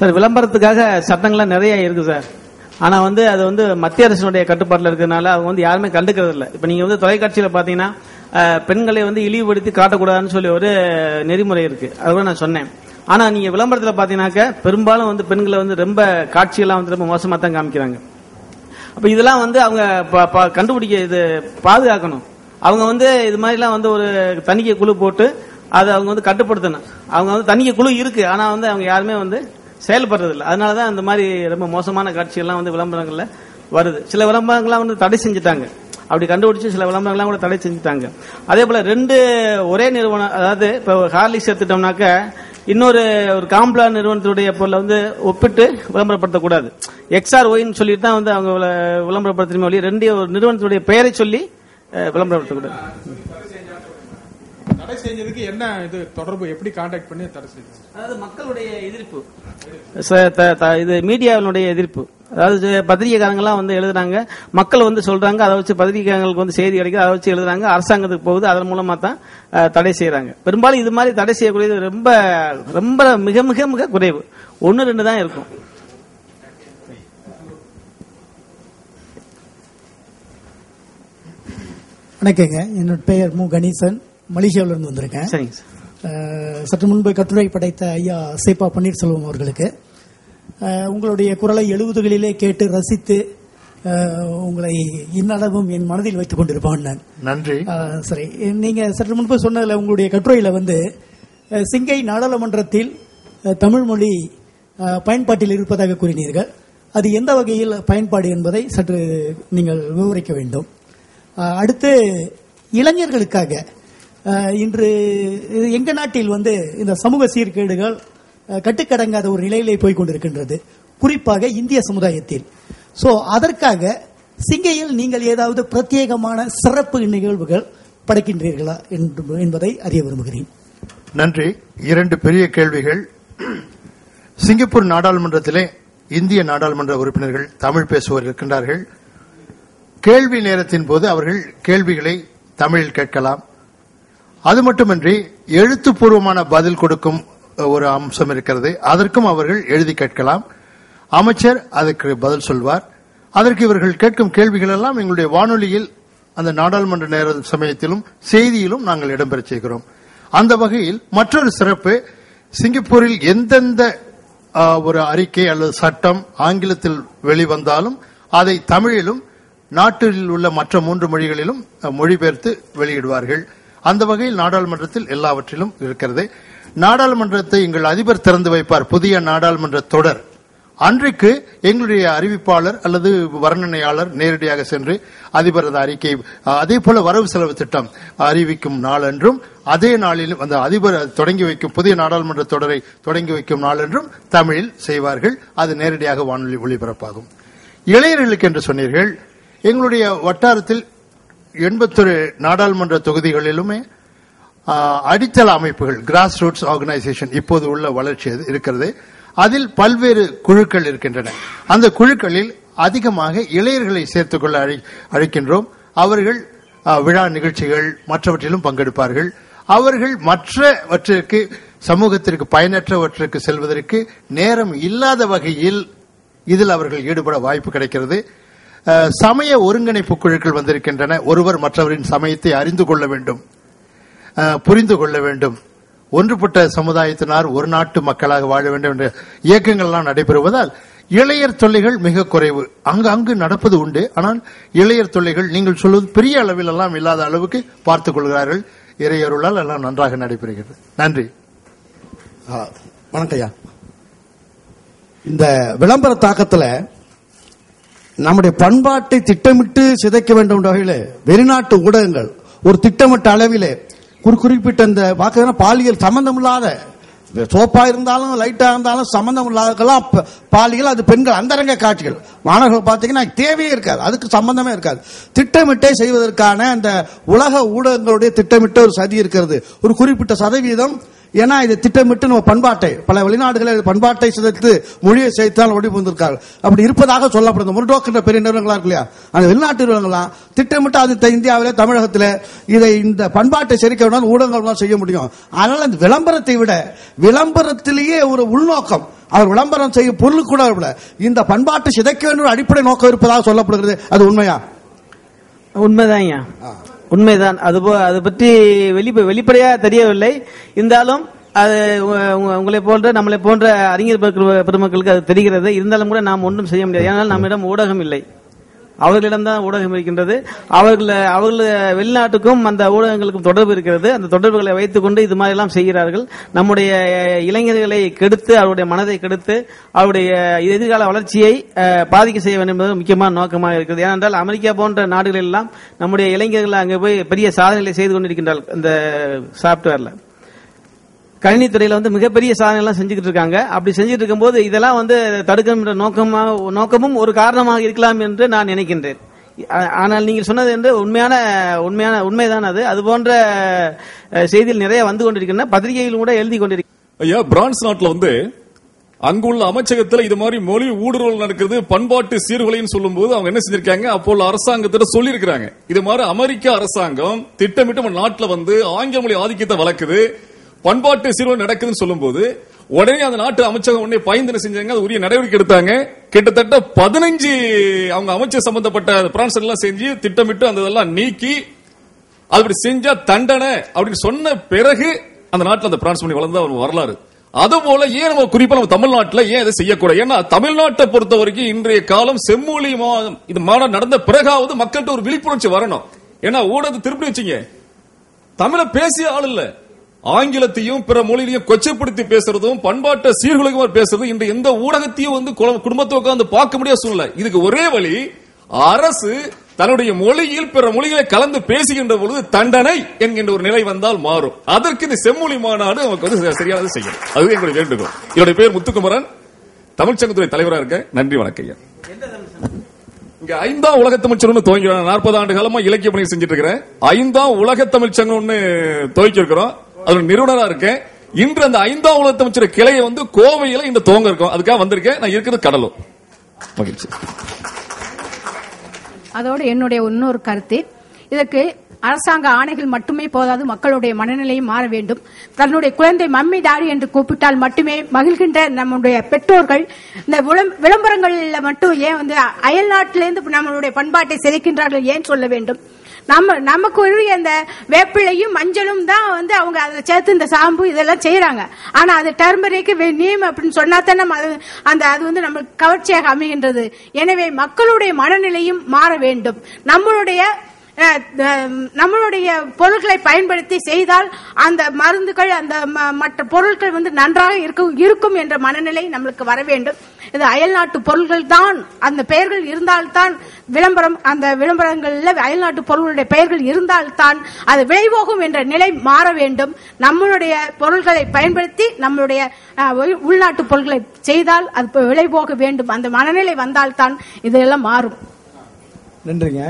Sir விளம்பரத்துக்காக சட்டங்கள்லாம் நிறைய இருக்கு sir. ஆனா அது மத்திய அரசினுடைய கட்டுப்பாட்டில் இருக்கிறதுனால அவங்க யாருமே கண்டுக்கிறது இல்லை. இப்ப நீங்க தொலைக்காட்சியில பாத்தீங்கன்னா பெண்களை இழிவுபடுத்தி காட்டக்கூடாதுன்னு சொல்லி ஒரு நெறிமுறை இருக்கு, அதுதான் நான் சொன்னேன். ஆனா நீங்க விளம்பரத்துல பாத்தீங்கன்னாக்க பெரும்பாலும் பெண்களை ரொம்ப காட்சியெல்லாம் ரொம்ப மோசமா தான் காமிக்கிறாங்க. அப்ப இதெல்லாம் அவங்க கண்டுபிடிக்க இது பாதுகாக்கணும். அவங்க இது மாதிரி எல்லாம் ஒரு தணிக்கை குழு போட்டு அதை அவங்க கட்டுப்படுத்தணும். அவங்க தணிக்கை குழு இருக்கு, ஆனா அவங்க யாருமே செயல்படுறது இல்லை. அதனாலதான் இந்த மாதிரி ரொம்ப மோசமான காட்சிகள்லாம் விளம்பரங்கள்ல வருது. சில விளம்பரங்கள்லாம் தடை செஞ்சுட்டாங்க, அப்படி கண்டுபிடிச்சு சில விளம்பரங்கள்லாம் கூட தடை செஞ்சுட்டாங்க. அதே போல ரெண்டு ஒரே நிறுவனம், அதாவது இப்ப ஹார்லிக்ஸ் எடுத்துட்டோம்னாக்க இன்னொரு ஒரு காம்ப்ளான் நிறுவனத்துடைய பொருளை ஒப்பிட்டு விளம்பரப்படுத்தக்கூடாது. XRYன்னு சொல்லிட்டு தான் அவங்க விளம்பரப்படுத்தணுமே ஒழிய ரெண்டு ஒரு நிறுவனத்துடைய பெயரை சொல்லி விளம்பரப்படுத்தக்கூடாது. தடை செஞ்சதுக்கு என்ன இது தொடர்பு, எப்படி கான்டாக்ட் பண்ணி தடை செய்யுது? அதாவது மக்களுடைய எதிர்ப்பு, இது மீடியாவினுடைய எதிர்ப்பு. அதாவது பத்திரிகைக்காரங்கெல்லாம் எழுதுறாங்க, மக்கள் சொல்றாங்க, அதை வச்சு பத்திரிகைக்காரங்களுக்கு செய்தி கிடைக்குது, அதை வச்சு எழுதுறாங்க, அரசாங்கத்துக்கு போகுது, அதன் மூலமா தான் தடை செய்யறாங்க. பெரும்பாலும் இது மாதிரி தடை செய்யக்கூடியது ரொம்ப ரொம்ப மிக மிக மிக குறைவு, 1-2 தான் இருக்கும். வணக்கங்க, என்னோட பெயர் மு. கணேசன், மலேசியாவிலிருந்து வந்திருக்கேன். சரிங்க சார். சற்று முன்பு கட்டுரை படைத்த ஐயா சேப்பா பன்னீர்செல்வம் அவர்களுக்கு உங்களுடைய குரலை 70களிலே கேட்டு ரசித்து உங்களை இன்னளவும் என் மனதில் வைத்துக் கொண்டிருப்பான் நான். நன்றி. சரி, நீங்க சற்று முன்பு சொன்னதுல உங்களுடைய கட்டுரையில சிங்கை நாடாளுமன்றத்தில் தமிழ் மொழி பயன்பாட்டில் இருப்பதாக கூறினீர்கள். அது எந்த வகையில் பயன்பாடு என்பதை சற்று நீங்கள் விவரிக்க வேண்டும். அடுத்து இளைஞர்களுக்காக இன்று எங்க நாட்டில் இந்த சமூக சீர்கேடுகள் கட்டுக்கடங்காத ஒரு நிலையிலே போய் கொண்டிருக்கின்றது, குறிப்பாக இந்திய சமுதாயத்தில். சோ அதற்காக சிங்கையில் நீங்கள் ஏதாவது பிரத்யேகமான சிறப்பு நிகழ்வுகள் படைக்கின்றீர்களா என்பதை அறிய விரும்புகிறேன். நன்றி. 2 பெரிய கேள்விகள். சிங்கப்பூர் நாடாளுமன்றத்திலே இந்திய நாடாளுமன்ற உறுப்பினர்கள் தமிழ் பேசுவோர் இருக்கின்றார்கள். கேள்வி நேரத்தின் போது அவர்கள் கேள்விகளை தமிழில் கேட்கலாம். அது மட்டுமின்றி எழுத்துப்பூர்வமான பதில் கொடுக்கும் ஒரு அம்சம் இருக்கிறது, அதற்கும் அவர்கள் எழுதி கேட்கலாம். அமைச்சர் அதற்கு பதில் சொல்வார். அதற்கு இவர்கள் கேட்கும் கேள்விகள் எல்லாம் எங்களுடைய வானொலியில் அந்த நாடாளுமன்ற நேர சமயத்திலும் செய்தியிலும் நாங்கள் இடம்பெற செய்கிறோம். அந்த வகையில் மற்றொரு சிறப்பு, சிங்கப்பூரில் எந்தெந்த ஒரு அறிக்கை அல்லது சட்டம் ஆங்கிலத்தில் வெளிவந்தாலும் அதை தமிழிலும் நாட்டில் உள்ள மற்ற 3 மொழிகளிலும் மொழிபெயர்த்து வெளியிடுவார்கள். அந்த வகையில் நாடாளுமன்றத்தில் எல்லாவற்றிலும் இருக்கிறது. நாடாளுமன்றத்தை எங்கள் அதிபர் திறந்து வைப்பார். புதிய நாடாளுமன்ற தொடர் அன்றைக்கு எங்களுடைய அறிவிப்பாளர் அல்லது வர்ணனையாளர் நேரடியாக சென்று அதிபரது அறிக்கை, அதே போல வரவு செலவு திட்டம் அறிவிக்கும் நாள் என்றும் அதே நாளில் அந்த அதிபர் தொடங்கி வைக்கும் புதிய நாடாளுமன்ற தொடரை தொடங்கி வைக்கும் நாள் என்றும் தமிழில் செய்வார்கள். அது நேரடியாக வானொலி ஒளிபரப்பாகும். இளைஞர்களுக்கு என்று சொன்னீர்கள், எங்களுடைய வட்டாரத்தில் 81 நாடாளுமன்ற தொகுதிகளிலுமே அடித்தள அமைப்புகள், கிராஸ் ரூட்ஸ் ஆர்கனைசேஷன் இப்போது உள்ள வளர்ச்சி இருக்கிறது. அதில் பல்வேறு குழுக்கள் இருக்கின்றன. அந்த குழுக்களில் அதிகமாக இளைஞர்களை சேர்த்துக் கொள்ள அழைக்கின்றோம். அவர்கள் விழா நிகழ்ச்சிகள் மற்றவற்றிலும் பங்கெடுப்பார்கள். அவர்கள் மற்றவற்றிற்கு சமூகத்திற்கு பயனற்றவற்றிற்கு செல்வதற்கு நேரம் இல்லாத வகையில் இதில் அவர்கள் ஈடுபட வாய்ப்பு கிடைக்கிறது. சமய ஒருங்கிணைப்பு குழுக்கள் வந்திருக்கின்றன. ஒருவர் மற்றவரின் சமயத்தை அறிந்து கொள்ள வேண்டும், புரிந்து கொள்ள வேண்டும். ஒன்றுபட்ட சமுதாயத்தினார் ஒரு நாட்டு மக்களாக வாழ வேண்டும் என்ற இயக்கங்கள் எல்லாம் நடைபெறுவதால் இளையர் தொல்லைகள் மிக குறைவு. அங்கு நடப்பது உண்டு. ஆனால் இளையர் தொல்லைகள் நீங்கள் சொல்வது பெரிய அளவில் எல்லாம் இல்லாத அளவுக்கு பார்த்துக் கொள்கிறார்கள். இறையருளால் எல்லாம் நன்றாக நடைபெறுகிறது. நன்றி. வணக்கம் ஐயா. இந்த விளம்பர தாக்கத்தில் நம்முடைய பண்பாட்டை திட்டமிட்டு சிதைக்க வேண்டும் என்ற வகையில் வெளிநாட்டு ஊடகங்கள் ஒரு திட்டமிட்ட அளவிலே குறிப்பிட்ட இந்த வாக்குனா பாலியல் சம்பந்தம் இல்லாத, சோப்பா இருந்தாலும் லைட்டா இருந்தாலும் சம்பந்தம் இல்லாதெல்லாம் பாலியல், அது பெண்கள் அந்தரங்க காட்சிகள் மாணவர்கள் பார்த்தீங்கன்னா தேவையே இருக்காது, அதுக்கு சம்பந்தமே இருக்காது. திட்டமிட்டே செய்வதற்கான அந்த உலக ஊடகங்களுடைய திட்டமிட்ட ஒரு சதி இருக்கிறது. ஒரு குறிப்பிட்ட சதவீதம் ஏன்னா இது திட்டமிட்டு நம்ம பண்பாட்டை பல வெளிநாடுகளில் பண்பாட்டை சிதைத்து மொழியை சேர்த்தால் ஒடி வந்திருக்காங்க. அப்படி இருப்பதாக சொல்லப்படுது. முர்டோக் என்ற பெரிய நிறுவனங்களா இருக்கு இல்லையா, அந்த வெளிநாட்டு நிறுவனங்களாம் திட்டமிட்டு அது இந்தியாவிலே தமிழகத்தில் இதை இந்த பண்பாட்டை செரிக்க வேண்டாம் ஊடகங்கள் தான் செய்ய முடியும். அதனால இந்த விளம்பரத்தை விட விளம்பரத்திலேயே ஒரு உள்நோக்கம், அவர் விளம்பரம் செய்யும் பொருள் கூட இந்த பண்பாட்டை சிதைக்க வேண்டும் அடிப்படை நோக்கம் இருப்பதாக சொல்லப்படுகிறது. அது உண்மையா? உண்மைதான், உண்மைதான். அது பற்றி வெளிப்படையா தெரியவில்லை. இருந்தாலும் அது உங்களை போன்ற நம்மளை போன்ற அறிஞர் பெருமக்களுக்கு அது தெரிகிறது. இருந்தாலும் கூட நாம் ஒன்றும் செய்ய முடியாது. ஏனால் நம்மிடம் ஊடகம் இல்லை, அவர்களிடம்தான் ஊடகம் இருக்கின்றது. அவர்கள் வெளிநாட்டுக்கும் அந்த ஊடகங்களுக்கும் தொடர்பு இருக்கிறது. அந்த தொடர்புகளை வைத்துக் கொண்டு இது மாதிரி எல்லாம் செய்கிறார்கள். நம்முடைய இளைஞர்களை கெடுத்து, அவருடைய மனதை கெடுத்து, அவருடைய எதிர்கால வளர்ச்சியை பாதிக்க செய்ய வேண்டும் என்பது முக்கியமான நோக்கமாக இருக்கிறது. ஏனென்றால் அமெரிக்கா போன்ற நாடுகள் எல்லாம் நம்முடைய இளைஞர்கள் அங்கே போய் பெரிய சாதனைகளை செய்து கொண்டிருக்கின்றார்கள். இந்த சாப்ட்வேர்ல கணினித்துறையில மிகப்பெரிய சாதனை எல்லாம் செஞ்சுக்கிட்டு இருக்காங்க. அப்படி செஞ்சுட்டு இருக்கும்போது இதெல்லாம் தடுக்கின்ற நோக்கமும் ஒரு காரணமாக இருக்கலாம் என்று நான் நினைக்கின்றேன். ஆனால் நீங்கள் சொன்னது என்று உண்மைதான். அது போன்ற செய்திகள் நிறைய வந்து கொண்டிருக்கின்றன, பத்திரிகையில் கூட எழுதி கொண்டிருக்க. ஐயா, பிரான்ஸ் நாட்டில் அங்குள்ள அமைச்சகத்தில் இது மாதிரி மொழி ஊடுருவல் நடக்குது, பண்பாட்டு சீர்குலைன்னு சொல்லும் போது அவங்க என்ன செஞ்சிருக்காங்க, அப்போ அரசாங்கத்திட்ட சொல்லி இருக்காங்க. இது மாதிரி அமெரிக்க அரசாங்கம் திட்டமிட்டு நாட்டில் ஆங்கில மொழி ஆதிக்கத்தை வளர்க்குது, பண்பாட்டு சீர்குலை நடக்குதுன்னு சொல்லும் போது உடனே அந்த நாட்டு அமைச்சகம் உடனே பயந்து செஞ்சாங்க, உரிய நடவடிக்கை எடுத்தாங்க. கிட்டத்தட்ட 15 அவங்க அமைச்சர் சம்பந்தப்பட்ட பிரான்ஸ் எல்லாம் செஞ்சு திட்டமிட்டு அந்த இதெல்லாம் நீக்கி அப்படி செஞ்சா தண்டனை அப்படின்னு சொன்ன பிறகு அந்த நாட்டில் அந்த பிரான்ஸ் மொழி வளர்ந்த ஒரு வரலாறு. அதுபோல ஏன் நம்ம குறிப்பா நம்ம தமிழ்நாட்டில் ஏன் இதை செய்யக்கூடாது? ஏன்னா தமிழ்நாட்டை பொறுத்த வரைக்கும் இன்றைய காலம் செம்மொழி இது மாநாடு நடந்த பிறகாவது மக்கள்கிட்ட ஒரு விழிப்புணர்ச்சி வரணும். ஏன்னா ஊடகத்தை திருப்பி வச்சீங்க, தமிழை பேசிய ஆள் இல்ல, ஆங்கிலத்தையும் பிற மொழியையும் கொச்சைப்படுத்தி பேசுறதும் பண்பாட்டை சீர்குலைக்குமாறு பேசுறதும் இன்று எந்த ஊடகத்தையும் குடும்பத்தை உட்கார்ந்து பார்க்க முடியாத சூழ்நிலை. இதுக்கு ஒரே வழி, அரசு தன்னுடைய மொழியில் பிற மொழிகளை கலந்து பேசுகின்ற பொழுது தண்டனை என்கின்ற ஒரு நிலை வந்தால் மாறும். அதற்கு இந்த செம்மொழி மாநாடு நமக்கு சரியானது செய்யும். அதுவே எங்களுடைய வேண்டுகோள். என்னுடைய பேர் முத்துக்குமரன், தமிழ்ச்சங்கத்துறை தலைவராக இருக்கேன். நன்றி, வணக்கம். இங்க 5ஆம் உலக தமிழ்ச்சங்கம் துவங்கி 40 ஆண்டு காலமா இலக்கிய பணி செஞ்சுட்டு இருக்கிறேன். 5ஆம் உலக தமிழ்ச்சங்கம் துவக்கி இருக்கிறோம். அது நிறுவனரா இருக்கேன். இன்று அந்த 5ஆம் உலக தமிழ்ச்சங்க கிளையை கோவையில இந்த துவங்க இருக்கும். அதுக்காக வந்திருக்கேன். நான் இருக்கிறது கடலூர். மகிழ்ச்சி. அதோடு என்னுடைய இன்னொரு கருத்து, இதற்கு அரசாங்க ஆணைகள் மட்டுமே போதாது, மக்களுடைய மனநிலையும் மாற வேண்டும். தன்னுடைய குழந்தை மம்மி டாடி என்று கூப்பிட்டால் மட்டுமே மகிழ்கின்ற நம்முடைய பெற்றோர்கள் இந்த விளம்பரங்கள்ல மட்டும் ஏன் அயல் நாட்டிலிருந்து நம்மளுடைய பண்பாட்டை சிதைக்கின்றார்கள் ஏன் சொல்ல வேண்டும்? நமக்கு அந்த வேப்பிலையும் மஞ்சளும் தான் அவங்க அதை சேர்த்து இந்த சாம்பு இதெல்லாம் செய்யறாங்க. ஆனா அது டர்மரிக் நீம் அப்படின்னு சொன்னா தானே அது நம்மளுக்கு கவர்ச்சியாக அமைகின்றது. எனவே மக்களுடைய மனநிலையும் மாற வேண்டும். நம்மளுடைய பொருட்களை பயன்படுத்தி செய்தால் அந்த மருந்துகள் அந்த மற்ற பொருட்கள் நன்றாக இருக்கும் என்ற மனநிலை நம்மளுக்கு வர வேண்டும். இது அயல்நாட்டு பொருட்கள் தான், அந்த பெயர்கள் இருந்தால்தான் விளம்பரம், அந்த விளம்பரங்கள்ல அயல்நாட்டு பொருட்களுடைய பெயர்கள் இருந்தால்தான் அது விளைபோகும் என்ற நிலை மாற வேண்டும். நம்மளுடைய பொருட்களை பயன்படுத்தி நம்மளுடைய உள்நாட்டு பொருட்களை செய்தால் அது விளைபோக வேண்டும். அந்த மனநிலை வந்தால்தான் இதெல்லாம் மாறும். நன்றிங்க.